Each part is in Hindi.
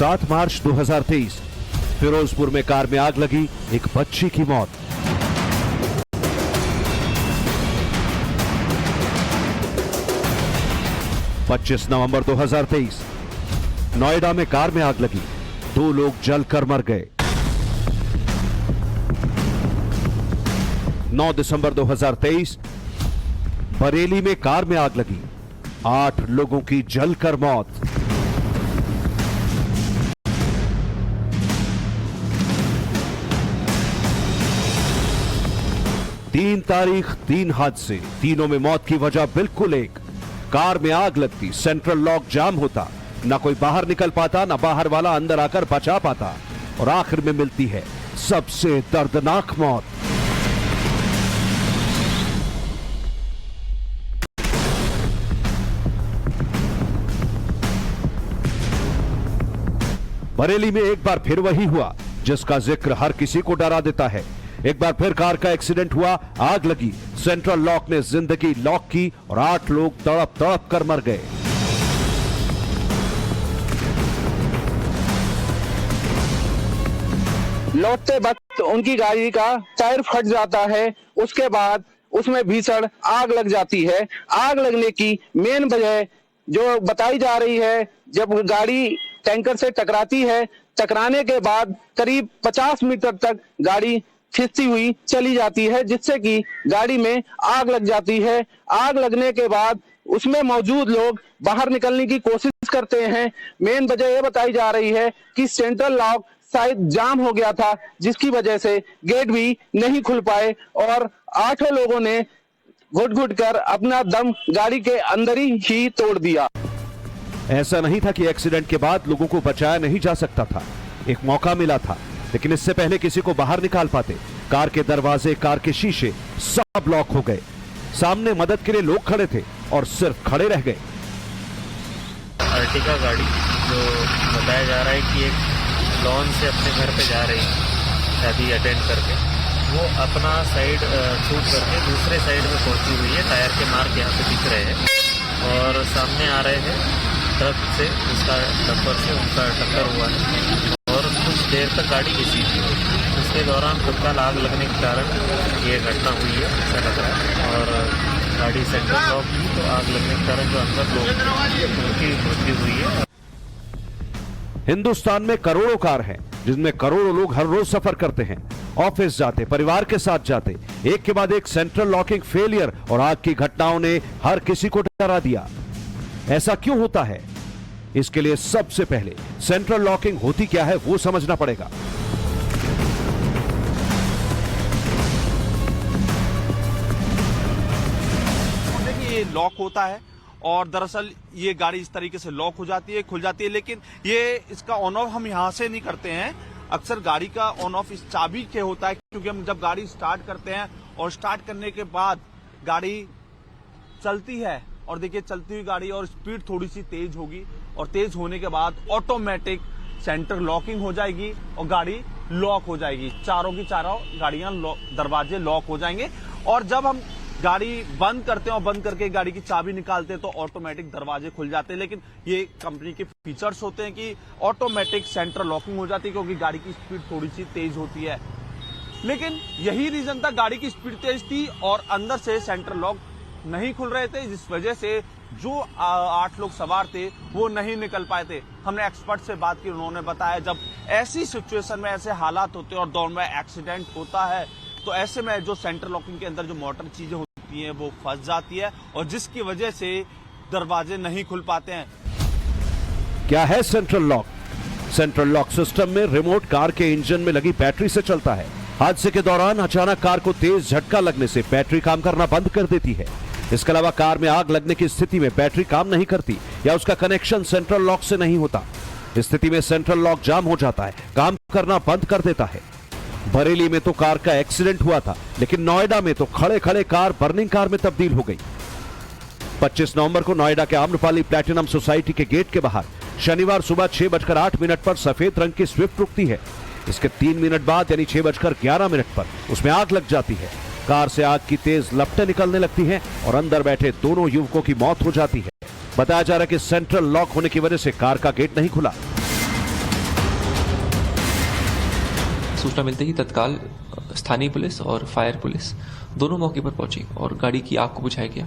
7 मार्च 2023 फिरोजपुर में कार में आग लगी, एक बच्ची की मौत। पच्चीस नवंबर 2023 नोएडा में कार में आग लगी, 2 लोग जलकर मर गए। 9 दिसंबर 2023 बरेली में कार में आग लगी, 8 लोगों की जलकर मौत। 3 तारीख 3 हादसे, तीनों में मौत की वजह बिल्कुल एक। कार में आग लगती, सेंट्रल लॉक जाम होता, ना कोई बाहर निकल पाता, ना बाहर वाला अंदर आकर बचा पाता, और आखिर में मिलती है सबसे दर्दनाक मौत। बरेली में एक बार फिर वही हुआ जिसका जिक्र हर किसी को डरा देता है। एक बार फिर कार का एक्सीडेंट हुआ, आग लगी, सेंट्रल लॉक ने जिंदगी लॉक की और 8 लोग तड़प तड़प कर मर गए। लौटते वक्त उनकी गाड़ी का टायर फट जाता है, उसके बाद उसमें भीषण आग लग जाती है। आग लगने की मेन वजह जो बताई जा रही है, जब गाड़ी टैंकर से टकराती है, टकराने के बाद करीब 50 मीटर तक गाड़ी खिंचती हुई चली जाती है, जिससे कि गाड़ी में आग लग जाती है। आग लगने के बाद उसमें मौजूद लोग बाहर निकलने की कोशिश करते हैं। मेन वजह यह बताई जा रही है कि सेंट्रल लॉक शायद जाम हो गया था, जिसकी वजह से गेट भी नहीं खुल पाए और 8 लोगों ने घुट घुट कर अपना दम गाड़ी के अंदर ही तोड़ दिया। ऐसा नहीं था कि एक्सीडेंट के बाद लोगों को बचाया नहीं जा सकता था, एक मौका मिला था, लेकिन इससे पहले किसी को बाहर निकाल पाते। कार के दरवाजे, कार के शीशे सब लॉक हो गए। सामने मदद के लिए लोग खड़े थे और सिर्फ खड़े रह गए। अर्टिगा गाड़ी जो बताया जा रहा है कि एक लॉन से अपने घर पे जा रही है शादी अटेंड करके, वो अपना साइड छूट करके दूसरे साइड में पहुंची हुई है। टायर के मार्क यहाँ पे दिख रहे हैं और सामने आ रहे हैं ट्रक से, उसका टक्कर से उनका टक्कर हुआ है और कुछ देर तक गाड़ी घिसी थी। उसके दौरान तत्काल आग लगने के कारण ये घटना हुई है, ऐसा लग रहा है। और गाड़ी सेंट्रल लॉक की, तो आग लगने के कारण जो अंदर लोग उनकी मृत्यु हुई है। हिंदुस्तान में करोड़ों कार हैं, जिनमें करोड़ों लोग हर रोज सफर करते हैं, ऑफिस जाते, परिवार के साथ जाते। एक के बाद एक सेंट्रल लॉकिंग फेलियर और आग की घटनाओं ने हर किसी को डरा दिया। ऐसा क्यों होता है? इसके लिए सबसे पहले सेंट्रल लॉकिंग होती क्या है वो समझना पड़ेगा। ये लॉक होता है और दरअसल ये गाड़ी इस तरीके से लॉक हो जाती है, खुल जाती है, लेकिन ये इसका ऑन ऑफ हम यहां से नहीं करते हैं। अक्सर गाड़ी का ऑन ऑफ इस चाबी के होता है, क्योंकि हम जब गाड़ी स्टार्ट करते हैं और स्टार्ट करने के बाद गाड़ी चलती है, और देखिए चलती हुई गाड़ी और स्पीड थोड़ी सी तेज होगी, और तेज होने के बाद ऑटोमेटिक सेंटर लॉकिंग हो जाएगी और गाड़ी लॉक हो जाएगी। चारों की चारों गाड़ियां दरवाजे लॉक हो जाएंगे। और जब हम गाड़ी बंद करते हैं और बंद करके गाड़ी की चाबी निकालते हैं तो ऑटोमेटिक दरवाजे खुल जाते हैं। लेकिन ये कंपनी के फीचर्स होते हैं कि ऑटोमेटिक सेंटर लॉकिंग हो जाती है, क्योंकि गाड़ी की स्पीड थोड़ी सी तेज होती है। लेकिन यही रीजन था, गाड़ी की स्पीड तेज थी और अंदर से सेंटर लॉक नहीं खुल रहे थे, जिस वजह से जो 8 लोग सवार थे वो नहीं निकल पाए थे। हमने एक्सपर्ट से बात की, उन्होंने बताया जब ऐसी सिचुएशन में ऐसे हालात होते हैं और दौड़ में एक्सीडेंट होता है, तो ऐसे में जो सेंटर लॉकिंग के अंदर जो मोटर चीजें होती हैं वो फंस जाती है और जिसकी वजह से दरवाजे नहीं खुल पाते हैं। क्या है central lock? Central lock system में रिमोट कार के इंजन में लगी बैटरी से चलता है। हादसे के दौरान अचानक कार को तेज झटका लगने से बैटरी काम करना बंद कर देती है। इसके अलावा कार में आग लगने की स्थिति में बैटरी काम नहीं करती या उसका कनेक्शन सेंट्रल लॉक से नहीं होता। इस स्थिति में सेंट्रल लॉक जाम हो जाता है, काम करना बंद कर देता है। बरेली में तो कार का एक्सीडेंट हुआ था, लेकिन नोएडा में तो खड़े खड़े कार बर्निंग कार में तब्दील हो गई। 25 नवंबर को नोएडा के आम्रपाली प्लैटिनम सोसाइटी के गेट के बाहर शनिवार सुबह 6:08 पर सफेद रंग की स्विफ्ट रुकती है। इसके 3 मिनट बाद यानी 6:11 पर उसमें आग लग जाती है। कार से आग की तेज लपटें निकलने लगती हैं और अंदर बैठे दोनों युवकों की मौत हो जाती है। बताया जा रहा है कि सेंट्रल लॉक होने की वजह से कार का गेट नहीं खुला। सूचना मिलते ही तत्काल स्थानीय पुलिस और फायर पुलिस दोनों मौके पर पहुंची और गाड़ी की आग को बुझाया गया।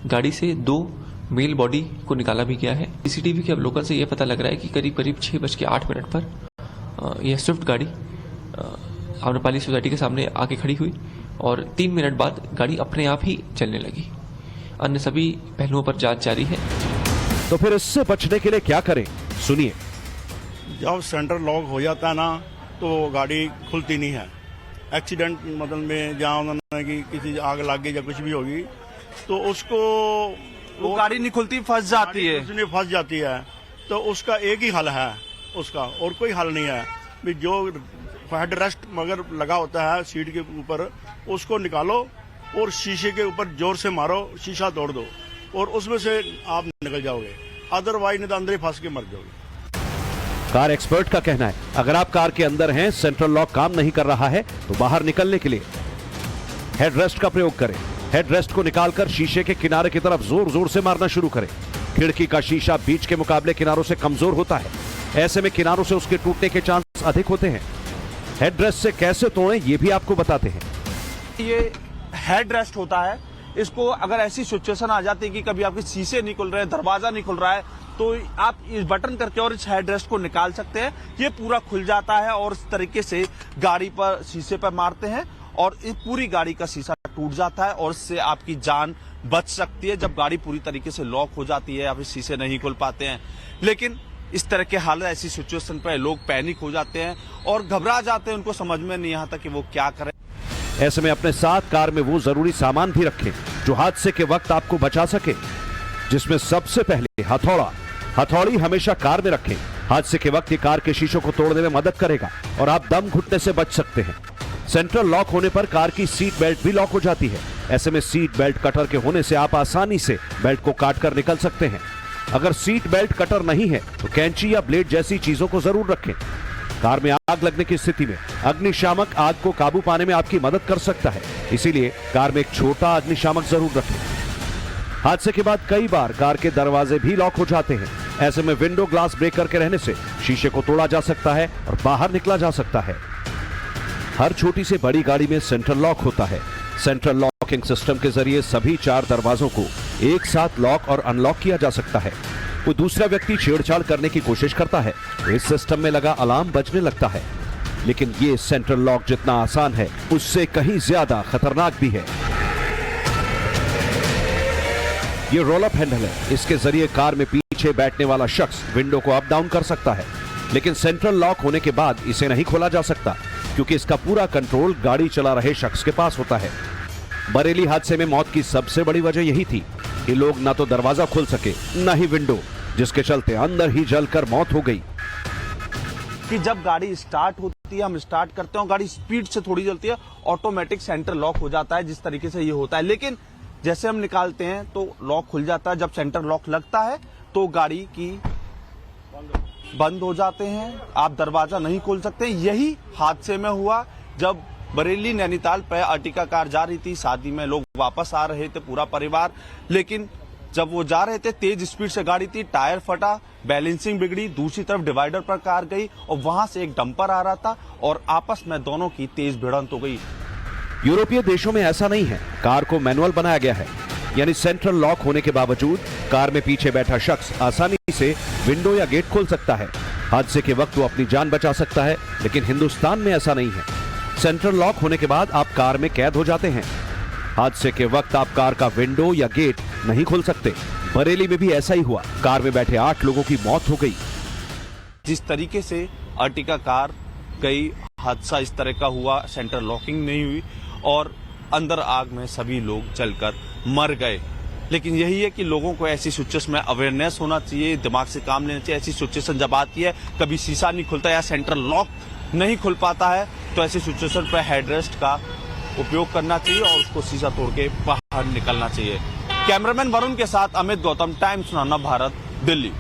गाड़ी से 2 मेल बॉडी को निकाला भी गया है। सीसीटीवी के अवलोकन से यह पता लग रहा है कि करीब 6:08 पर यह स्विफ्ट गाड़ी आम्रपाली सोसाइटी के सामने आके खड़ी हुई और 3 मिनट बाद गाड़ी अपने आप ही चलने लगी। अन्य सभी पहलुओं पर जांच जारी है। तो फिर इससे बचने के लिए क्या करें, सुनिए। जब सेंटर लॉक हो जाता है ना तो गाड़ी खुलती नहीं है। एक्सीडेंट मतलब में जहाँ उन्होंने कि किसी आग लग गई या कुछ भी होगी तो उसको वो गाड़ी नहीं खुलती, फंस जाती है। उसने फंस जाती है तो उसका एक ही हल है, उसका और कोई हल नहीं है। भी जो हेड रेस्ट मगर लगा होता है सीट के ऊपर उसको निकालो और शीशे के ऊपर जोर से मारो, शीशा तोड़ दो और उसमें से आप निकल जाओगे, अदरवाइज नहीं तो अंदर ही फंस के मर जाओगे। कार एक्सपर्ट का कहना है अगर आप कार के अंदर हैं, सेंट्रल लॉक काम नहीं कर रहा है तो बाहर निकलने के लिए हेडरेस्ट का प्रयोग करें। हेडरेस्ट को निकालकर शीशे के किनारे की तरफ जोर जोर से मारना शुरू करें। खिड़की का शीशा बीच के मुकाबले किनारों से कमजोर होता है, ऐसे में किनारों से उसके टूटने के चांस अधिक होते हैं। हेडरेस्ट से कैसे तोड़ें ये भी आपको बताते हैं। ये हेड रेस्ट होता है, इसको अगर ऐसी सिचुएशन आ जाती है कि कभी आपके शीशे नहीं खुल रहे हैं, दरवाजा नहीं खुल रहा है, तो आप इस बटन करके और इस हेड रेस्ट को निकाल सकते हैं। ये पूरा खुल जाता है और इस तरीके से गाड़ी पर शीशे पर मारते हैं और इस पूरी गाड़ी का शीशा टूट जाता है और इससे आपकी जान बच सकती है। जब गाड़ी पूरी तरीके से लॉक हो जाती है या फिर शीशे नहीं खुल पाते हैं, लेकिन इस तरह के हालत, ऐसी सिचुएशन पर लोग पैनिक हो जाते हैं और घबरा जाते हैं, उनको समझ में नहीं आता कि वो क्या करें। ऐसे में अपने साथ कार में वो जरूरी सामान भी रखें जो हादसे के वक्त आपको बचा सके, जिसमें सबसे पहले हथौड़ी हमेशा कार में रखें। हादसे के वक्त ये कार के शीशों को तोड़ने में मदद करेगा और आप दम घुटने से बच सकते हैं। सेंट्रल लॉक होने पर कार की सीट बेल्ट भी लॉक हो जाती है। ऐसे में सीट बेल्ट कटर के होने से आप आसानी से बेल्ट को काटकर निकल सकते हैं। अगर सीट बेल्ट कटर नहीं है तो कैंची या ब्लेड जैसी चीजों को जरूर रखें। कार में आग लगने की स्थिति में अग्निशामक आग को काबू पाने में आपकी मदद कर सकता है, इसीलिए कार में एक छोटा अग्निशामक जरूर रखें। हादसे के बाद कई बार कार के दरवाजे भी लॉक हो जाते हैं। ऐसे में विंडो ग्लास ब्रेकर के रहने से शीशे को तोड़ा जा सकता है और बाहर निकला जा सकता है। हर छोटी से बड़ी गाड़ी में सेंट्रल लॉक होता है। सेंट्रल लॉकिंग सिस्टम के जरिए सभी 4 दरवाजों को एक साथ लॉक और अनलॉक किया जा सकता है। कोई दूसरा व्यक्ति छेड़छाड़ करने की कोशिश करता है तो इस सिस्टम में लगा अलार्म बजने लगता है, लेकिन ये सेंट्रल लॉक जितना आसान है उससे कहीं ज्यादा खतरनाक भी है। ये रोल अप हैंडल है, इसके जरिए कार में पीछे बैठने वाला शख्स विंडो को अप डाउन कर सकता है, लेकिन सेंट्रल लॉक होने के बाद इसे नहीं खोला जा सकता क्योंकि इसका पूरा कंट्रोल गाड़ी चला रहे शख्स के पास होता है। बरेली हादसे में मौत की सबसे बड़ी वजह यही थी कि लोग ना तो दरवाजा खोल सके न ही विंडो, जिसके चलते अंदर ही जलकर मौत हो गई। कि जब गाड़ी स्टार्ट होती है, हम स्टार्ट करते हैं, गाड़ी स्पीड से थोड़ी चलती है, ऑटोमेटिक सेंटर लॉक हो जाता है, जिस तरीके से ये होता है। लेकिन जैसे हम निकालते हैं तो लॉक खुल जाता है। जब सेंटर लॉक लगता है तो गाड़ी की बंद हो जाते हैं, आप दरवाजा नहीं खोल सकते। यही हादसे में हुआ जब बरेली नैनीताल पे अर्टिगा कार जा रही थी, शादी में लोग वापस आ रहे थे पूरा परिवार, लेकिन जब वो जा रहे थे तेज स्पीड से गाड़ी थी, टायर फटा, बैलेंसिंग बिगड़ी, दूसरी तरफ डिवाइडर पर कार गई और वहां से एक डंपर आ रहा था और आपस में दोनों की तेज भिड़ंत हो गई। यूरोपीय देशों में ऐसा नहीं है, कार को मैनुअल बनाया गया है, यानी सेंट्रल लॉक होने के बावजूद कार में पीछे बैठा शख्स आसानी से विंडो या गेट खोल सकता है। हादसे के वक्त वो अपनी जान बचा सकता है, लेकिन हिंदुस्तान में ऐसा नहीं है। सेंट्रल लॉक होने के बाद आप कार में कैद हो जाते हैं। हादसे के वक्त आप कार का विंडो या गेट नहीं खोल सकते। बरेली में भी ऐसा ही हुआ, कार में बैठे 8 लोगों की मौत हो गई। जिस तरीके से अर्टिगा कार गई, हादसा इस तरह का हुआ, सेंटर लॉकिंग नहीं हुई और अंदर आग में सभी लोग जलकर मर गए। लेकिन यही है कि लोगों को ऐसी सिचुएशन में अवेयरनेस होना चाहिए, दिमाग से काम लेना चाहिए। ऐसी सिचुएशन जब आती है, कभी शीशा नहीं खुलता या सेंट्रल लॉक नहीं खुल पाता है, तो ऐसी सिचुएशन पर हेडरेस्ट का उपयोग करना चाहिए और उसको शीशा तोड़ के बाहर निकलना चाहिए। कैमरामैन वरुण के साथ अमित गौतम, टाइम्स नव भारत, दिल्ली।